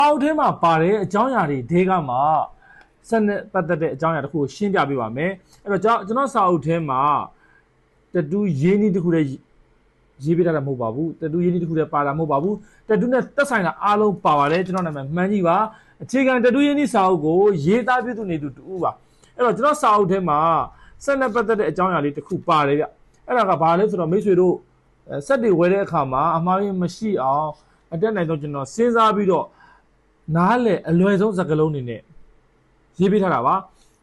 အောက်ထဲမှာပါတယ်အကြောင်းအရာတွေဒေကမှာစက်နဲ့ပတ်သက်တဲ့အကြောင်းအရာတစ်ခုကိုရှင်းပြပေးပါမယ်အဲ့တော့ကျွန်တော်စာအုပ်ထဲမှာတတူးရင်းနှီးတစ်ခုတည်းရေးပြထားတာမဟုတ်ပါဘူးတတူးရင်းနှီးတစ်ခုတည်းပါတာမဟုတ်ပါဘူးတတူးနဲ့သက်ဆိုင်တာအားလုံးပါပါတယ်ကျွန်တော်နာမည်မှန်းကြည့်ပါအခြေခံတတူးရင်းနှီးစာအုပ်ကိုရေးသားပြုစုနေသူတူပါအဲ့တော့ကျွန်တော်စာအုပ်ထဲမှာစက်နဲ့ပတ်သက်တဲ့အကြောင်းအရာလေးတစ်ခုပါတယ်ဗျအဲ့ဒါကဘာလဲဆိုတော့မိတ်ဆွေတို့စက်တွေဝယ်တဲ့အခါမှာအမှားရင်းမရှိအောင်အတက်နိုင်တော့ကျွန်တော်စဉ်းစားပြီးတော့နားလေအလွယ်ဆုံးစကားလုံးတွေနဲ့ရေးပေးထားတာပါ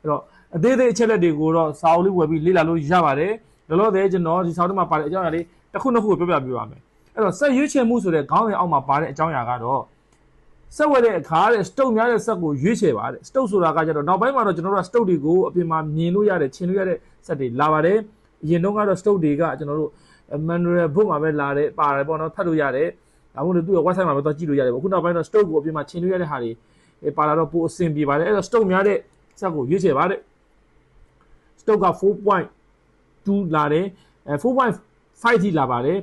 အဲ့တော့အသေးသေးအချက်လက်တွေကိုတော့စာအုပ်လေးဝယ်ပြီးလေ့လာလို့ရပါတယ်လောလောဆယ်ကျွန်တော်ဒီစာအုပ်ထဲမှာပါတဲ့အကြောင်းအရာလေးတစ်ခုနှစ်ခုကိုပြောပြပေးပါမယ်အဲ့တော့စက်ရွေးချယ်မှုဆိုတဲ့ခေါင်းစဉ်အောက်မှာပါတဲ့အကြောင်းအရာကတော့စက်ဝယ်တဲ့အခါတဲ့စတုတ်များတဲ့စက်ကိုရွေးချယ်ပါတဲ့စတုတ်ဆိုတာကကြတော့နောက်ပိုင်းမှာတော့ကျွန်တော်တို့ကစတုတ်တွေကိုအပြင်မှာမြင်လို့ရတယ်ချင်လို့ရတဲ့စက်တွေလာပါတယ်အရင်တုန်းကတော့စတုတ်တွေကကျွန်တော်တို့ manual book မှာပဲလာတယ်ပါတယ်ပေါ့နော်ဖတ်လို့ရတယ်ဒါမှမဟုတ်သူ့ရဲ့ website မှာပဲတော့ကြည့်လို့ရတယ်ပေါ့ခုနောက်ပိုင်းတော့ stock ကိုအပြင်မှာချင်လို့ရတဲ့ဟာတွေပါလာတော့ပိုအဆင်ပြေပါတယ်အဲ့တော့ stock များတဲ့စက်ကိုရွေးချယ်ပါတဲ့ stock က 4.2 လာတယ်4.5 ထိလာပါတယ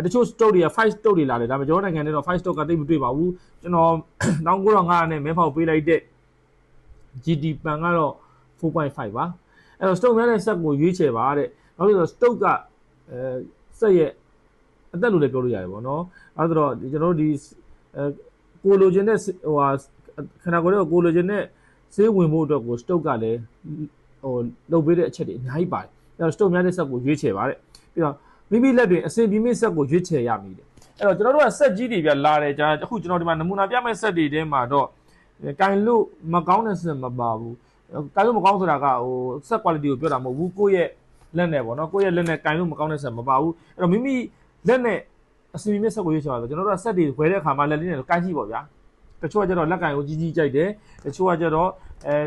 ်တချို့ stock တွေက5 stock တွေလာတယ်ဒါပေမဲ့ကျွန်တော်နိုင်ငံထဲတော့5 stock ကတိတ်မတွေ့ပါဘူးကျွန်တော်1900နဲ့မဲဖောက်ပေးလိုက်တဲ့ GT ပန်ကတော့ 4.5 ပါအဲ့တော့ stock များတဲ့စက်ကိုရွေးချယ်ပါတဲ့နောက်ပြီးတော့ stock ကစက်ရဲ့အသက်လို့လည်းပြောလို့ရတယ်ပေါ့နော်အဲ့တော့ကျွန်တော်တို့ဒီကိုလိုဂျင်နဲ့ဟိုဟာခန္ဓာကိုယ်ရဲ့ကိုလိုဂျင်နဲ့ဆေးဝင်ဖို့အတွက်ကိုစတုတ်ကလည်းဟိုလုပ်ပေးတဲ့အချက်တွေအများကြီးပါတယ်အဲ့တော့စတုတ်များတဲ့ဆက်ကိုရွေးချယ်ပါတဲ့ပြီးတော့မိမိလက်တွင်အစဉ်ပြေမိဆက်ကိုရွေးချယ်ရမည်တဲ့အဲ့တော့ကျွန်တော်တို့ကဆက်ကြီးတွေပြလာတယ်ကြာအခုကျွန်တော်ဒီမှာနမူနာပြမဲ့ဆက်တွေထဲမှာတော့ကင်လို့မကောင်းတဲ့ဆက်မပါဘူးကင်လို့မကောင်းဆိုတာကဟိုဆက် quality ကိုပြောတာမဟုတ်ဘူးကိုယ့်ရဲ့လက်နဲ့ပေါ့နော်ကိုယ့်ရဲ့လက်နဲ့ကင်လို့မကောင်းတဲ့ဆက်မပါဘူးအဲ့တော့မိမိလက်နဲ့အစီအမံဆက်ကိုရွေးချယ်ပါဆိုကျွန်တော်တို့ကဆက်တွေဝယ်တဲ့အခါမှာလက်လေးနဲ့ကိုင်းကြည့်ပေါ့ဗျာတချို့ကကျတော့လက်ကင်ကိုကြီးကြီးကြိုက်တယ်တချို့ကကျတော့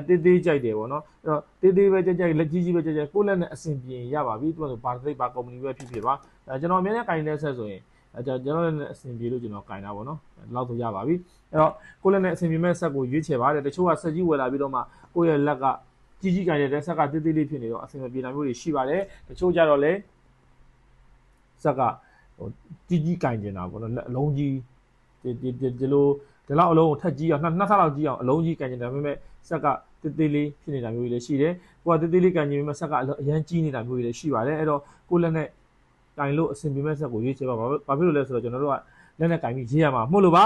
တေးသေးကြိုက်တယ်ပေါ့နော်အဲ့တော့တေးသေးပဲကြိုက်လက်ကြီးကြီးပဲကြိုက်ကိုလက်နဲ့အစီအပြင်ရပါပြီသူကဆိုဘာသိပါကုမ္ပဏီပဲဖြစ်ပါကျွန်တော်အများနဲ့ကင်တဲ့ဆက်ဆိုရင်ကျွန်တော်လည်းအစီအပြေလို့ကျွန်တော်ကင်တာပေါ့နော်လောက်ဆိုရပါပြီအဲ့တော့ကိုလက်နဲ့အစီအပြင်မဲ့ဆက်ကိုရွေးချယ်ပါတယ်တချို့ကဆက်ကြီးဝယ်လာပြီးတော့မှကိုယ့်ရဲ့လက်ကကြီးကြီးကင်တဲ့ဆက်ကတေးသေးလေးဖြစ်နေတော့အစီအပြေတာမျိုးတွေရှိပါတယ်တချို့ကျတော့လေဆက်ကဟိုကြီးကြီးကင်နေတာပေါ့နော်အလုံးကြီးဒီလိုဒီလောက်အလုံးကိုထက်ကြီးအောင်နှစ်ဆလောက်ကြီးအောင်အလုံးကြီးကင်နေတာပေမဲ့ဆက်ကတေးသေးလေးဖြစ်နေတာမျိုးတွေလည်းရှိတယ်ကိုကတေးသေးလေးကင်နေပေမဲ့ဆက်ကအရန်ကြီးနေတာမျိုးတွေလည်းရှိပါတယ်အဲ့တော့ကိုလက်နဲ့ကင်လို့အဆင်ပြေမဲ့ဆက်ကိုရွေးချယ်ပါဘာဖြစ်လို့လဲဆိုတော့ကျွန်တော်တို့ကလက်နဲ့ကင်ပြီးရေးရမှာမဟုတ်လို့ပ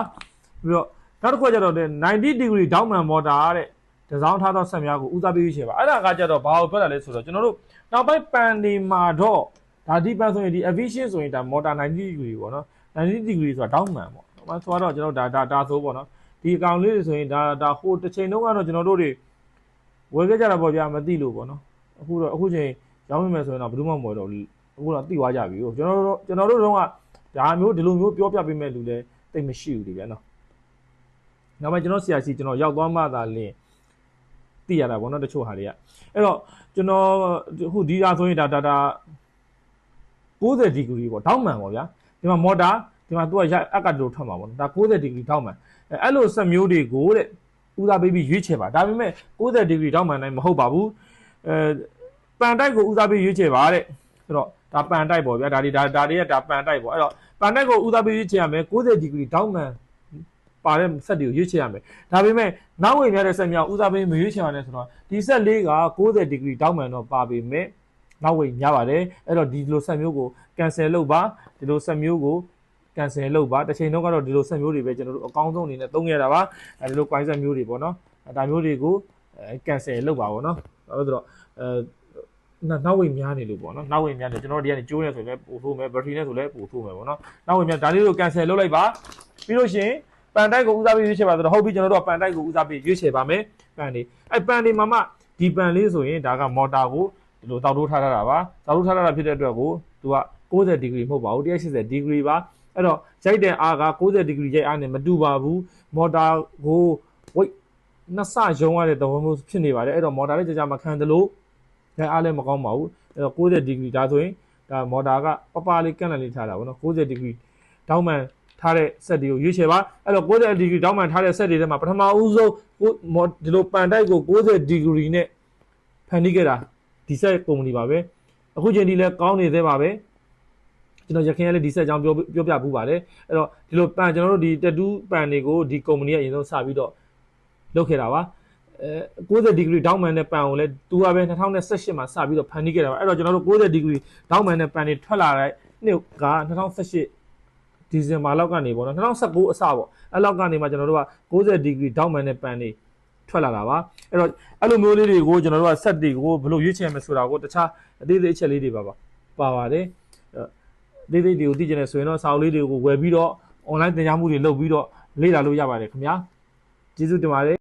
ါပြီးတော့နောက်တစ်ခုကကျတော့90 degree downman motor တဲ့ဒီဇောင်းထားသောဆက်များကိုဦးစားပေးရွေးချယ်ပါအဲ့ဒါကကျတော့ဘာကိုပြောတာလဲဆိုတော့ကျွန်တော်တို့နောက်ပိုင်းပန်ဒီမှာတော့ဒါဒီပန်ဆိုရင်ဒီ efficient ဆိုရင်ဒါ motor 90 degree ပေါ့နော်90 degree ဆိုတာ downman ပေါ့ဆိုတော့ကျွန်တော်ဒါဆိုပေါ့နော်ဒီအကောင်လေးတွေဆိုရင်ဒါဟိုတစ်ချိန်တုန်းကတော့ကျွန်တော်တို့တွေဝယ်ခဲ့ကြတာပေါ့ဗျာမသိလို့ပေါ့နော်အခုချိန်ရောင်းမိမယ်ဆိုရင်တော့ဘယ်သူမှမဝယ်တော့ဘူးအခုတော့သိသွားကြပြီကျွန်တော်တို့တော့ကဒါမျိုးဒီလိုမျိုးပြောပြပေးမဲ့လူလည်းတိတ်မရှိဘူးဒီဗျာနော်နောက်မှကျွန်တော်ဆရာစီကျွန်တော်ရောက်သွားမှသာလင်းသိရတာပေါ့နော်တချို့ဟာတွေကအဲ့တော့ကျွန်တော်အခုဒီအားဆိုရင်ဒါ90 degree ပေါ့တောင်းမှန်ပေါ့ဗျာဒီမှာ motor ဒီမှာသူကအကတိုထွက်မှာပေါ့နော်ဒါ90 degree တောင်းမှန်အဲ့လိုဆက်မျိုးတွေကိုတဲ့ဦးစားပေးပြီးရွေးချယ်ပါဒါပေမဲ့90 degree တောင်းမှန်တိုင်းမဟုတ်ပါဘူးပန်တိုက်ကိုဦးစားပေးရွေးချယ်ပါတဲ့ဆိုတော့ဒါပန်တိုက်ပေါ့ဗျာဒါတွေကဒါပန်တိုက်ပေါ့အဲ့တော့ပန်တိုက်ကိုဦးစားပေးရွေးချယ်ရမယ်90 degree တောင်းမှန်ပါတဲ့ဆက်တွေကိုရွေးချယ်ရမယ်ဒါပေမဲ့နောက်ဝင်ရတဲ့ဆက်များဦးစားပေးမရွေးချယ်ရနဲ့ဆိုတော့ဒီဆက်လေးက90 degree တောင်းမှန်တော့ပါပေမဲ့နောက်ဝင်ရပါတယ်အဲ့တော့ဒီလိုဆက်မျိုးကို cancel လုပ်ပါဒီလိုဆက်မျိုးကို cancel လုပ်ပါတစ်ချိန်တော့ကတော့ဒီလိုဆက်မျိုးတွေပဲကျွန်တော်တို့အကောင်းဆုံးအနေနဲ့သုံးရတာပါဒီလို coin ဆက်မျိုးတွေပေါ့နော်ဒါမျိုးတွေကို cancel လုပ်ပါပေါ့နော်ဆိုတော့နောက်ဝင်များနေလို့ပေါ့နော်နောက်ဝင်များနေကျွန်တော်ဒီကနေကျိုးနေဆိုရင်လည်းပို့ထိုးမယ် battery နဲ့ဆိုလည်းပို့ထိုးမယ်ပေါ့နော်နောက်ဝင်များဒါလေးကို cancel လုပ်လိုက်ပါပြီးလို့ရှိရင်ပန်တိုက်ကိုဦးစားပေးရွေးချယ်ပါဆိုတော့ဟုတ်ပြီကျွန်တော်တို့ကပန်တိုက်ကိုဦးစားပေးရွေးချယ်ပါမယ်ပန်လေးအဲ့ပန်လေးမှာမှဒီပန်လေးဆိုရင်ဒါက motor ကိုဒီလိုတောက်ထိုးထားတာပါတောက်ထိုးထားတာဖြစ်တဲ့အတွက်ကိုသူက90 degree မဟုတ်ပါဘူး180 degree ပါအဲ့တော့ရိုက်တဲ့အားက90 degree ရိုက်အားနဲ့မတူပါဘူး motor ကို weight နှစ်ဆရုံးရတဲ့သဘောမျိုးဖြစ်နေပါတယ်အဲ့တော့ motor လေးကြာမခံသလိုရိုက်အားလည်းမကောင်းပါဘူးအဲ့တော့90 degree ဒါဆိုရင်ဒါ motor ကပလေးကန့်လန့်လေးထားတာပေါ့နော်90 degree တောင်းမှန်ထားတဲ့ဆက်တွေကိုရွေးချယ်ပါအဲ့တော့90 degree တောင်းမှန်ထားတဲ့ဆက်တွေထဲမှာပထမဦးဆုံးဒီလိုပန်တိုက်ကို90 degree နဲ့ဖန်တီးခဲ့တာဒီဆက်ကုမ္ပဏီပါပဲအခုချိန်ဒီလဲကောင်းနေသေးပါပဲ ကျွန်တော်ရခင်ကလည်းဒီဆက်အကြောင်းပြောပြပူးပါတယ်အဲ့တော့ဒီလိုပန်ကျွန်တော်တို့ဒီတက်တူးပန်တွေကိုဒီကုမ္ပဏီကအရင်ဆုံးစပြီးတော့လုပ်ခဲ့တာပါ90 degree ဒေါက်မန်နဲ့ပန်ကိုလည်းသူကပဲ2018မှာစပြီးတော့ဖန်တီးခဲ့တာပါအဲ့တော့ကျွန်တော်တို့90 degree ဒေါက်မန်နဲ့ပန်တွေထွက်လာတဲ့နှစ်က2018ဒီဇင်ဘာလောက်ကနေပေါ့နော်2019အစပေါ့အဲ့လောက်ကနေမှကျွန်တော်တို့က90 degree ဒေါက်မန်နဲ့ပန်တွေထွက်လာတာပါအဲ့တော့အဲ့လိုမျိုးလေးတွေကိုကျွန်တော်တို့ကဆက်တွေကိုဘယ်လိုရွေးချယ်မလဲဆိုတာကိုတခြားအသေးသေးအချက်လေးတွေပါပါတယ်သေးသေးတွေကိုသိကျင်နေဆိုရင်တော့စာအုပ်လေးတွေကိုဝယ်ပြီးတော့ online သင်ကြားမှုတွေလုပ်ပြီးတော့လေ့လာလို့ရပါတယ်ခင်ဗျာကျေးဇူးတင်ပါတယ်